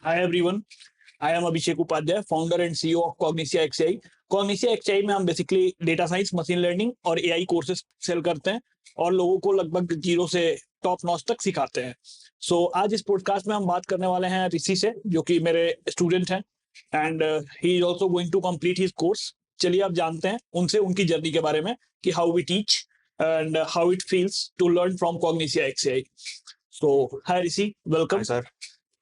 Hi everyone, I am Abhishek Upadhyay, founder and CEO of Cognitia XAI. Cognitia XAI में हम basically data science, machine learning और AI courses cell करते हैं और लोगों को लगभग जीरो से टॉप नॉच तक सिखाते हैं। आज इस पॉडकास्ट में हम बात करने वाले हैं ऋषि से, जो कि मेरे स्टूडेंट हैं and he is also going to complete his course. चलिए आप जानते हैं उनसे उनकी जर्नी के बारे में कि how we teach and how it feels to learn from Cognitia XAI. Hi Rishi, welcome sir.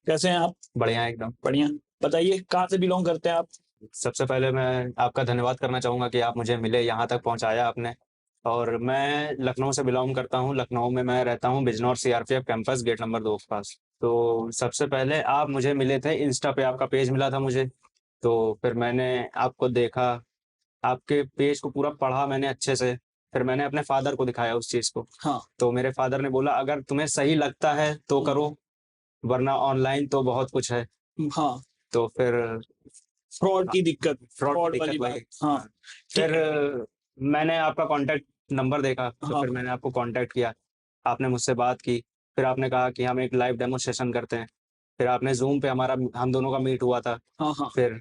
कैसे हैं आप? बढ़िया, एकदम बढ़िया। बताइए कहाँ से बिलोंग करते हैं आप? सबसे पहले मैं आपका धन्यवाद करना चाहूँगा कि आप मुझे मिले, यहाँ तक पहुँचाया आपने। और मैं लखनऊ से बिलोंग करता हूँ। लखनऊ में मैं रहता हूँ Bijnor CRPF campus, gate number 2 के पास। तो सबसे पहले आप मुझे मिले थे, इंस्टा पे आपका पेज मिला था मुझे। तो फिर मैंने आपको देखा, आपके पेज को पूरा पढ़ा मैंने अच्छे से। फिर मैंने अपने फादर को दिखाया उस चीज़ को। हाँ। तो मेरे फादर ने बोला अगर तुम्हें सही लगता है तो करो, वरना ऑनलाइन तो बहुत कुछ है। हाँ, तो फिर फ्रॉड की दिक्कत, फ्रॉड फ्रॉड की वाली दिक्कत बात। वही। हाँ, फिर ठीक है। मैंने आपका कांटेक्ट नंबर देखा, तो हाँ फिर मैंने आपको कांटेक्ट किया। आपने मुझसे बात की, फिर आपने कहा कि हम एक लाइव डेमो सेशन करते हैं। फिर आपने जूम पे हम दोनों का मीट हुआ था। हाँ हाँ फिर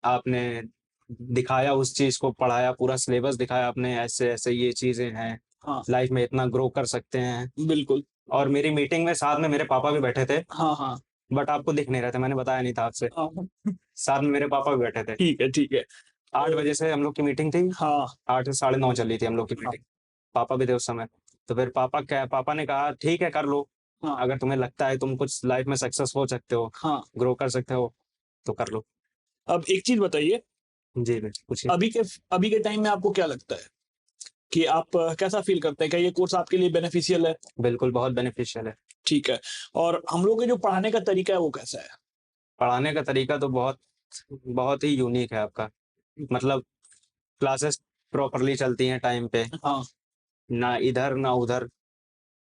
आपने दिखाया उस चीज़ को, पढ़ाया, पूरा सिलेबस दिखाया आपने, ऐसे ऐसे ये चीज़ें हैं, हाँ, लाइफ में इतना ग्रो कर सकते हैं। बिल्कुल। और मेरी मीटिंग में साथ में मेरे पापा भी बैठे थे, हाँ हाँ बट आपको दिख नहीं रहे थे, मैंने बताया नहीं था आपसे। हाँ, साथ में मेरे पापा भी बैठे थे। ठीक है ठीक है। 8 बजे से हम लोग की मीटिंग थी। हाँ 8 से साढ़े 9 चल रही थी हम लोग की हाँ मीटिंग। पापा भी थे उस समय। तो फिर पापा ने कहा ठीक है कर लो, हाँ अगर तुम्हें लगता है तुम कुछ लाइफ में सक्सेस हो सकते हो, हाँ। ग्रो कर सकते हो, तो कर लो। अब एक चीज बताइए, जी पूछिए। अभी के टाइम में आपको क्या लगता है कि आप कैसा फील करते हैं? क्या ये कोर्स आपके लिए बेनिफिशियल है? बिल्कुल बहुत बेनिफिशियल है। ठीक है। और हम लोग के जो पढ़ाने का तरीका है वो कैसा है? पढ़ाने का तरीका तो बहुत बहुत ही यूनिक है आपका। मतलब क्लासेस प्रॉपरली चलती हैं टाइम पे, हाँ ना इधर ना उधर,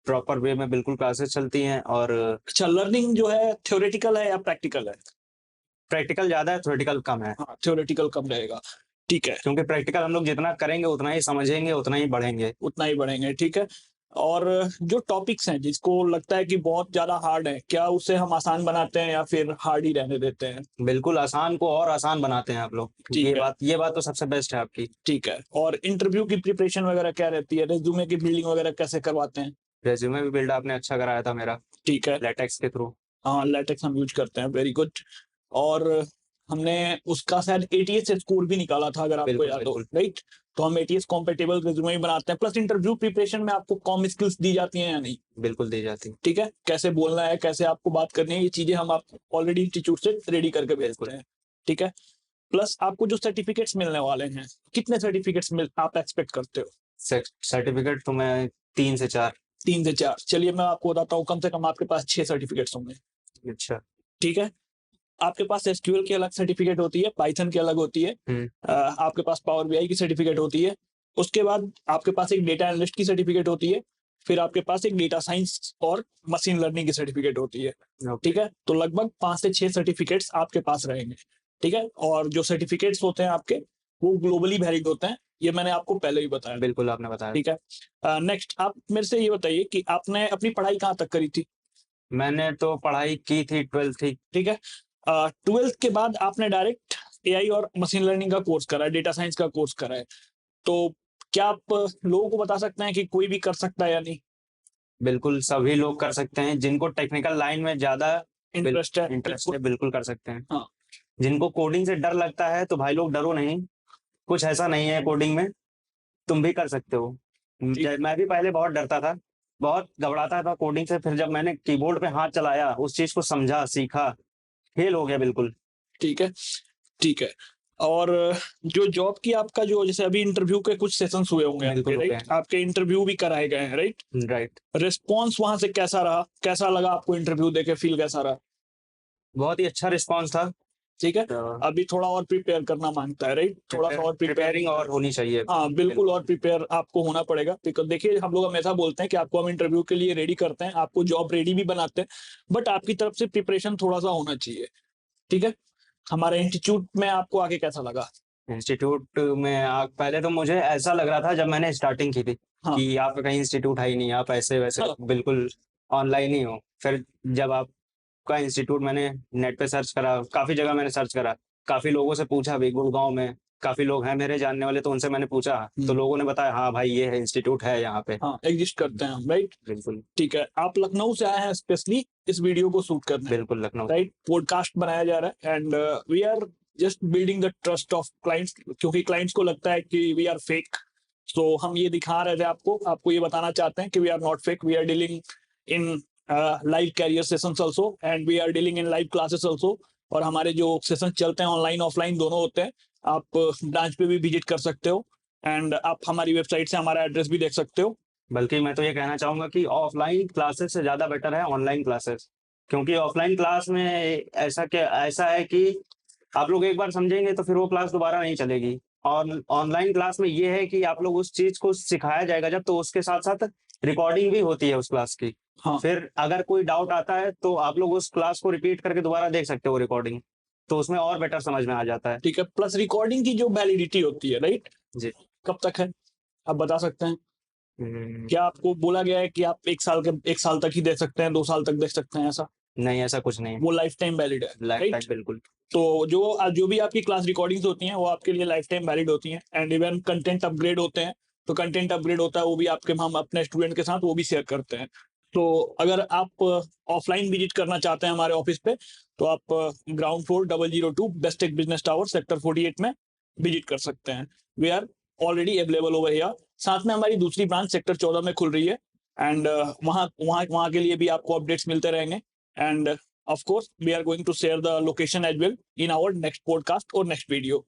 प्रॉपर वे में बिल्कुल क्लासेस चलती हैं। और अच्छा, लर्निंग जो है थ्योरेटिकल है या प्रैक्टिकल है? प्रैक्टिकल ज़्यादा है, थ्योरेटिकल कम है। हाँ, थ्योरेटिकल कम रहेगा। ठीक है, क्योंकि प्रैक्टिकल हम लोग जितना करेंगे उतना ही समझेंगे, उतना ही बढ़ेंगे। उतना ही बढ़ेंगे। ठीक है। और जो टॉपिक्स हैं जिसको लगता है कि बहुत ज्यादा हार्ड है, क्या उसे हम आसान बनाते हैं या फिर हार्ड ही रहने देते हैं? बिल्कुल आसान को और आसान बनाते हैं आप लोग। ठीक है। ये बात तो सबसे बेस्ट है आपकी। ठीक है। और इंटरव्यू की प्रिपरेशन वगैरह क्या रहती है? रेज्यूमे की बिल्डिंग वगैरह कैसे करवाते हैं? रेज्यूमे भी बिल्ड आपने अच्छा कराया था मेरा, ठीक है। लेटेक्स के थ्रू। हाँ, लेटेक्स हम यूज करते हैं। Very good. और हमने उसका शायद एटीएस से स्कोर भी निकाला था, अगर आपको बिल्कुल याद हो, बिल्कुल राइट? तो हम एटीएस कॉम्पेटेबल रिज्यूमे ही बनाते हैं। प्लस इंटरव्यू प्रिपरेशन में आपको कॉम स्किल्स दी जाती हैं या नहीं? बिल्कुल दी जाती। ठीक है, कैसे बोलना है, कैसे आपको बात करनी है, ये चीजें हम आपको ऑलरेडी इंस्टीट्यूट से रेडी करके भेजते बिल्कुल। हैं। ठीक है। प्लस आपको जो सर्टिफिकेट्स मिलने वाले हैं, कितने सर्टिफिकेट्स आप एक्सपेक्ट करते हो? सर्टिफिकेट तो मैं 3 से 4। 3 से 4। चलिए मैं आपको बताता हूँ, कम से कम आपके पास 6 सर्टिफिकेट्स होंगे। अच्छा। ठीक है। आपके पास एसक्यूएल की अलग सर्टिफिकेट होती है, पाइथन की अलग होती है, आपके पास पावर बीआई की सर्टिफिकेट होती है। उसके बाद आपके पास एक डेटा एनालिस्ट की सर्टिफिकेट होती है। फिर आपके पास एक डेटा साइंस और मशीन लर्निंग की सर्टिफिकेट होती है। ओके। ठीक है, तो लगभग 5 से 6 सर्टिफिकेट्स आपके पास रहेंगे। ठीक है। और जो सर्टिफिकेट्स होते हैं आपके, वो ग्लोबली वैलिड होते हैं, ये मैंने आपको पहले ही बताया। बिल्कुल आपने बताया। ठीक है। नेक्स्ट आप मेरे से ये बताइए कि आपने अपनी पढ़ाई कहाँ तक करी थी? मैंने तो पढ़ाई की थी 12th थी। ठीक है। 12th के बाद आपने डायरेक्ट एआई और मशीन लर्निंग का कोर्स करा है, डेटा साइंस का कोर्स करा है। तो क्या आप लोगों को बता सकते हैं कि कोई भी कर सकता है या नहीं? बिल्कुल सभी लोग कर सकते हैं, जिनको टेक्निकल लाइन में ज़्यादा इंटरेस्ट है, इंटरेस्ट है, बिल्कुल कर सकते हैं। हाँ। जिनको कोडिंग से डर लगता है तो भाई लोग डरो नहीं, कुछ ऐसा नहीं है कोडिंग में, तुम भी कर सकते हो। ठीक। मैं भी पहले बहुत डरता था, बहुत घबराता था कोडिंग से। फिर जब मैंने कीबोर्ड पे हाथ चलाया, उस चीज़ को समझा, सीखा, फेल हो गया बिल्कुल। ठीक है। ठीक है। और जो जॉब की आपका जो जैसे अभी इंटरव्यू के कुछ सेशंस हुए होंगे आपके, बिल्कुल हो राइट? गया। आपके इंटरव्यू भी कराए गए हैं, राइट? राइट। रिस्पॉन्स वहां से कैसा रहा? कैसा लगा आपको इंटरव्यू देके? फील कैसा रहा? बहुत ही अच्छा रिस्पॉन्स था। ठीक है। तो अभी थोड़ा और प्रिपेयर करना मांगता है, राइट? थोड़ा सा और प्रिपेयरिंग और होनी चाहिए। हाँ, बिल्कुल और प्रिपेयर आपको होना पड़ेगा। बिकॉज़ देखिए, हम लोग हमेशा बोलते हैं कि आपको हम इंटरव्यू के लिए रेडी करते हैं, आपको जॉब रेडी भी बनाते हैं, बट आपकी तरफ से प्रिपरेशन थोड़ा-सा होना चाहिए। ठीक है? हमारे इंस्टीट्यूट में आपको आके कैसा लगा? इंस्टीट्यूट में पहले तो मुझे ऐसा लग रहा था जब मैंने स्टार्टिंग की थी हाँ, कि आपका कहीं इंस्टीट्यूट है ही नहीं, आप ऐसे वैसे हाँ, बिल्कुल ऑनलाइन ही हो। फिर जब आप आपका इंस्टीट्यूट मैंने नेट पे सर्च करा, काफ़ी जगह मैंने सर्च करा, काफ़ी लोगों से पूछा भी, गुड़गाँव में काफ़ी लोग हैं मेरे जानने वाले, तो उनसे मैंने पूछा, तो लोगों ने बताया हाँ भाई ये है इंस्टीट्यूट है यहाँ पे। हाँ, एग्जिस्ट करते हैं हम, राइट? बिल्कुल, ठीक है, आप लखनऊ से आए हैं स्पेशली इस वीडियो को शूट करने, बिल्कुल लखनऊ। राइट? पॉडकास्ट बनाया जा रहा है and we are just building the trust of clients, क्योंकि क्लाइंट्स को लगता है कि वी आर फेक, तो हम ये दिखा रहे थे आपको ये बताना चाहते हैं कि we are not fake, we are dealing in live career sessions also and we are dealing in live classes also, और हमारे जो सेशन चलते हैं ऑनलाइन ऑफलाइन दोनों होते हैं। आप ब्रांच पे भी विजिट कर सकते हो एंड आप हमारी वेबसाइट से हमारा एड्रेस भी देख सकते हो। बल्कि मैं तो ये कहना चाहूंगा कि ऑफलाइन क्लासेस से ज़्यादा बेटर है ऑनलाइन क्लासेस, क्योंकि ऑफलाइन क्लास में ऐसा है कि आप लोग एक बार समझेंगे तो फिर वो क्लास दोबारा नहीं चलेगी, और ऑनलाइन क्लास में ये है कि आप लोग उस चीज़ को सिखाया जाएगा जब, तो उसके साथ-साथ रिकॉर्डिंग भी होती है उस क्लास की। हाँ, फिर अगर कोई डाउट आता है तो आप लोग उस क्लास को रिपीट करके दोबारा देख सकते हो रिकॉर्डिंग, तो उसमें और बेटर समझ में आ जाता है। ठीक है, प्लस रिकॉर्डिंग की जो वैलिडिटी होती है, राइट? जी। कब तक है? आप बता सकते हैं? हुँ, क्या आपको बोला गया है कि आप 1 साल तक ही दे सकते हैं, 2 साल तक दे सकते हैं ऐसा? नहीं ऐसा कुछ नहीं है, वो लाइफ टाइम वैलिड है, लाइफ राइट? टाइम बिल्कुल। तो जो भी आपकी क्लास रिकॉर्डिंग्स होती हैं वो आपके लिए लाइफ टाइम वैलिड होती हैं एंड इवन कंटेंट अपग्रेड होते हैं, तो कंटेंट अपग्रेड होता है वो भी हम अपने स्टूडेंट के साथ वो भी शेयर करते हैं। तो अगर आप ऑफलाइन विजिट करना चाहते हैं हमारे ऑफिस पे, तो आप ground floor 002 Bestech business tower sector 48 में विजिट कर सकते हैं। We are already available over here. साथ में हमारी दूसरी ब्रांच सेक्टर 14 में खुल रही है एंड वहाँ वहाँ वहाँ के लिए भी आपको अपडेट्स मिलते रहेंगे and of course we are going to share the location as well in our next podcast or next video.